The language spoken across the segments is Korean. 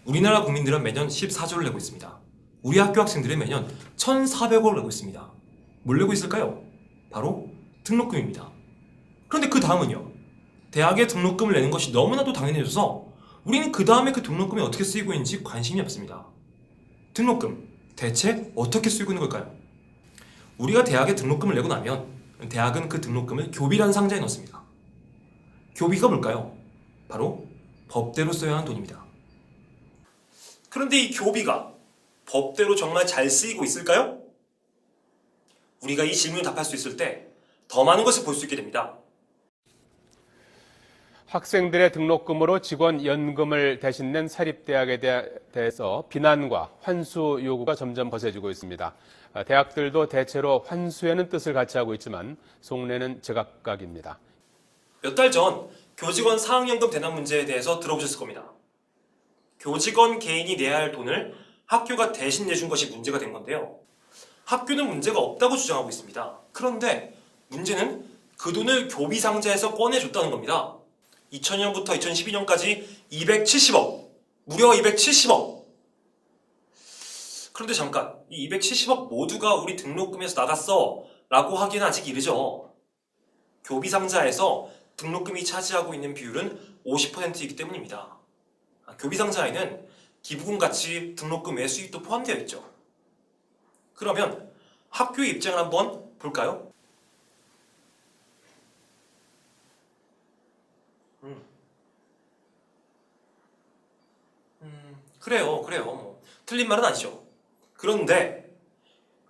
우리나라 국민들은 매년 14조를 내고 있습니다. 우리 학교 학생들은 매년 1,400억을 내고 있습니다. 뭘 내고 있을까요? 바로 등록금입니다. 그런데 그 다음은요. 대학에 등록금을 내는 것이 너무나도 당연해져서 우리는 그 다음에 그 등록금이 어떻게 쓰이고 있는지 관심이 없습니다. 등록금, 대체 어떻게 쓰이고 있는 걸까요? 우리가 대학에 등록금을 내고 나면 대학은 그 등록금을 교비라는 상자에 넣습니다. 교비가 뭘까요? 바로 법대로 써야 하는 돈입니다. 그런데 이 교비가 법대로 정말 잘 쓰이고 있을까요? 우리가 이 질문에 답할 수 있을 때 더 많은 것을 볼 수 있게 됩니다. 학생들의 등록금으로 직원 연금을 대신 낸 사립대학에 대해서 비난과 환수 요구가 점점 거세지고 있습니다. 대학들도 대체로 환수에는 뜻을 같이 하고 있지만 속내는 제각각입니다. 몇 달 전 교직원 사학연금 대납 문제에 대해서 들어보셨을 겁니다. 교직원 개인이 내야 할 돈을 학교가 대신 내준 것이 문제가 된 건데요. 학교는 문제가 없다고 주장하고 있습니다. 그런데 문제는 그 돈을 교비 상자에서 꺼내줬다는 겁니다. 2000년부터 2012년까지 270억, 무려 270억. 그런데 잠깐, 이 270억 모두가 우리 등록금에서 나갔어 라고 하기는 아직 이르죠. 교비 상자에서 등록금이 차지하고 있는 비율은 50%이기 때문입니다. 교비 상자에는 기부금 같이 등록금 외 수입도 포함되어 있죠. 그러면 학교의 입장을 한번 볼까요? 그래요. 뭐, 틀린 말은 아니죠. 그런데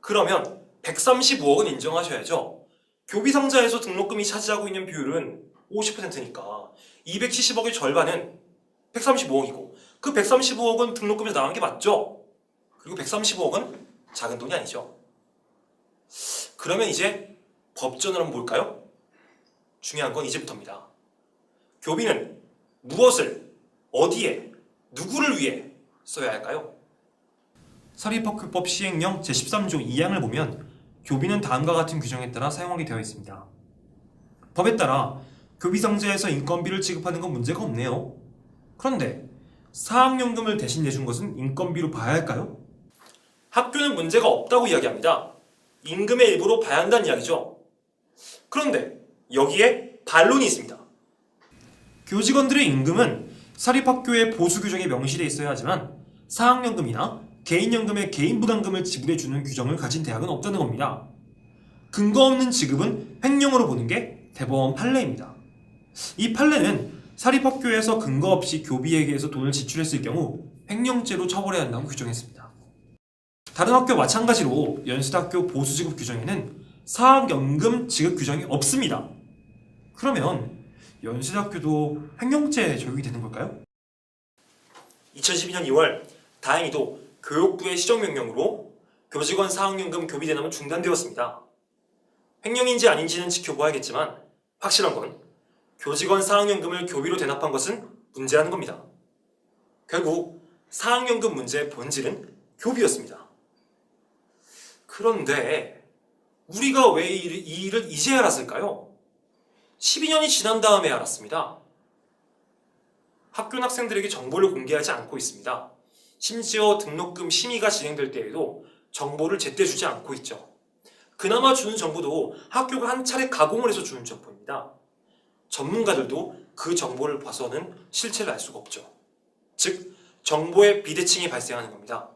그러면 135억은 인정하셔야죠. 교비 상자에서 등록금이 차지하고 있는 비율은 50%니까 270억의 절반은 135억이고 그 135억은 등록금에서 나간 게 맞죠? 그리고 135억은 작은 돈이 아니죠. 그러면 이제 법전을 한번 볼까요? 중요한 건 이제부터입니다. 교비는 무엇을, 어디에, 누구를 위해 써야 할까요? 사립학교법 시행령 제13조 2항을 보면 교비는 다음과 같은 규정에 따라 사용하게 되어 있습니다. 법에 따라 교비상자에서 인건비를 지급하는 건 문제가 없네요. 그런데 사학연금을 대신 내준 것은 인건비로 봐야 할까요? 학교는 문제가 없다고 이야기합니다. 임금의 일부로 봐야 한다는 이야기죠. 그런데 여기에 반론이 있습니다. 교직원들의 임금은 사립학교의 보수 규정에 명시되어 있어야 하지만 사학연금이나 개인연금의 개인부담금을 지불해주는 규정을 가진 대학은 없다는 겁니다. 근거 없는 지급은 횡령으로 보는 게 대법원 판례입니다. 이 판례는 사립학교에서 근거 없이 교비에게서 돈을 지출했을 경우 횡령죄로 처벌해야 한다고 규정했습니다. 다른 학교와 마찬가지로 연세대학교 보수지급 규정에는 사학연금 지급 규정이 없습니다. 그러면 연세대학교도 횡령죄 적용이 되는 걸까요? 2012년 2월 다행히도 교육부의 시정명령으로 교직원 사학연금 교비 대납은 중단되었습니다. 횡령인지 아닌지는 지켜봐야겠지만 확실한 건 교직원 사학연금을 교비로 대납한 것은 문제라는 겁니다. 결국 사학연금 문제의 본질은 교비였습니다. 그런데 우리가 왜 이 일을 이제 알았을까요? 12년이 지난 다음에 알았습니다. 학교 학생들에게 정보를 공개하지 않고 있습니다. 심지어 등록금 심의가 진행될 때에도 정보를 제때 주지 않고 있죠. 그나마 주는 정보도 학교가 한 차례 가공을 해서 주는 정보입니다. 전문가들도 그 정보를 봐서는 실체를 알 수가 없죠. 즉, 정보의 비대칭이 발생하는 겁니다.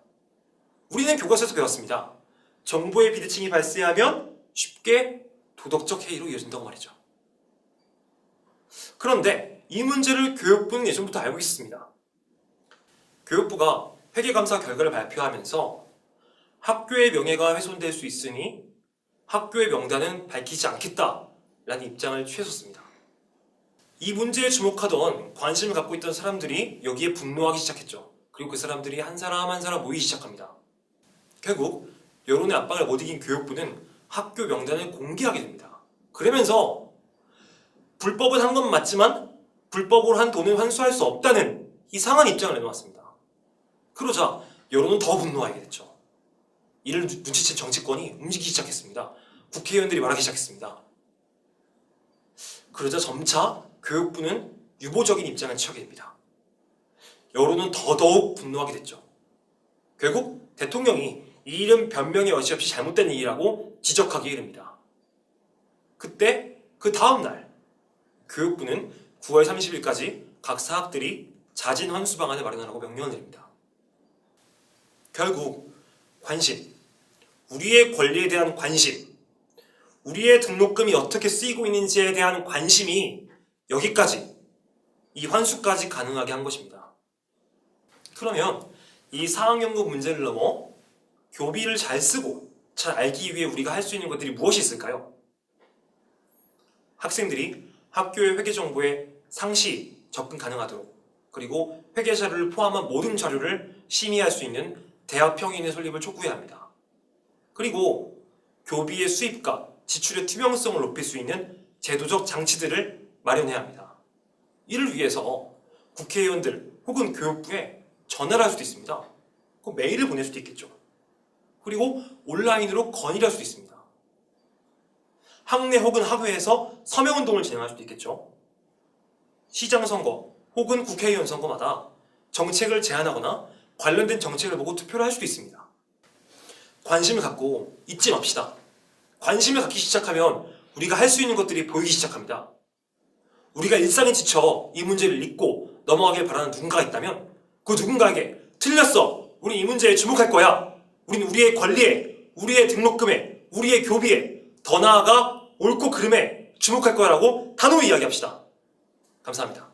우리는 교과서에서 배웠습니다. 정보의 비대칭이 발생하면 쉽게 도덕적 해이로 이어진다고 말이죠. 그런데 이 문제를 교육부는 예전부터 알고 있었습니다. 교육부가 회계감사 결과를 발표하면서 학교의 명예가 훼손될 수 있으니 학교의 명단은 밝히지 않겠다라는 입장을 취했었습니다. 이 문제에 주목하던 관심을 갖고 있던 사람들이 여기에 분노하기 시작했죠. 그리고 그 사람들이 한 사람 한 사람 모이기 시작합니다. 결국 여론의 압박을 못 이긴 교육부는 학교 명단을 공개하게 됩니다. 그러면서 불법을 한 건 맞지만 불법으로 한 돈을 환수할 수 없다는 이상한 입장을 내놓았습니다. 그러자 여론은 더 분노하게 됐죠. 이를 눈치챈 정치권이 움직이기 시작했습니다. 국회의원들이 말하기 시작했습니다. 그러자 점차 교육부는 유보적인 입장을 취하게 됩니다. 여론은 더더욱 분노하게 됐죠. 결국 대통령이 이 일은 변명의 여지 없이 잘못된 일이라고 지적하기 이릅니다. 그때 그 다음날 교육부는 9월 30일까지 각 사학들이 자진 환수 방안을 마련하라고 명령을 내립니다. 결국 관심, 우리의 권리에 대한 관심, 우리의 등록금이 어떻게 쓰이고 있는지에 대한 관심이 여기까지, 이 환수까지 가능하게 한 것입니다. 그러면 이 사학연금 문제를 넘어 교비를 잘 쓰고 잘 알기 위해 우리가 할 수 있는 것들이 무엇이 있을까요? 학생들이 학교의 회계 정보에 상시 접근 가능하도록, 그리고 회계 자료를 포함한 모든 자료를 심의할 수 있는 대학 평인의 설립을 촉구해야 합니다. 그리고 교비의 수입과 지출의 투명성을 높일 수 있는 제도적 장치들을 마련해야 합니다. 이를 위해서 국회의원들 혹은 교육부에 전화를 할 수도 있습니다. 메일을 보낼 수도 있겠죠. 그리고 온라인으로 건의를 할 수도 있습니다. 학내 혹은 학회에서 서명운동을 진행할 수도 있겠죠. 시장 선거 혹은 국회의원 선거마다 정책을 제안하거나 관련된 정책을 보고 투표를 할 수도 있습니다. 관심을 갖고 잊지 맙시다. 관심을 갖기 시작하면 우리가 할 수 있는 것들이 보이기 시작합니다. 우리가 일상에 지쳐 이 문제를 잊고 넘어가길 바라는 누군가가 있다면 그 누군가에게 틀렸어! 우린 이 문제에 주목할 거야! 우린 우리의 권리에, 우리의 등록금에, 우리의 교비에, 더 나아가 옳고 그름에 주목할 거야 라고 단호히 이야기합시다. 감사합니다.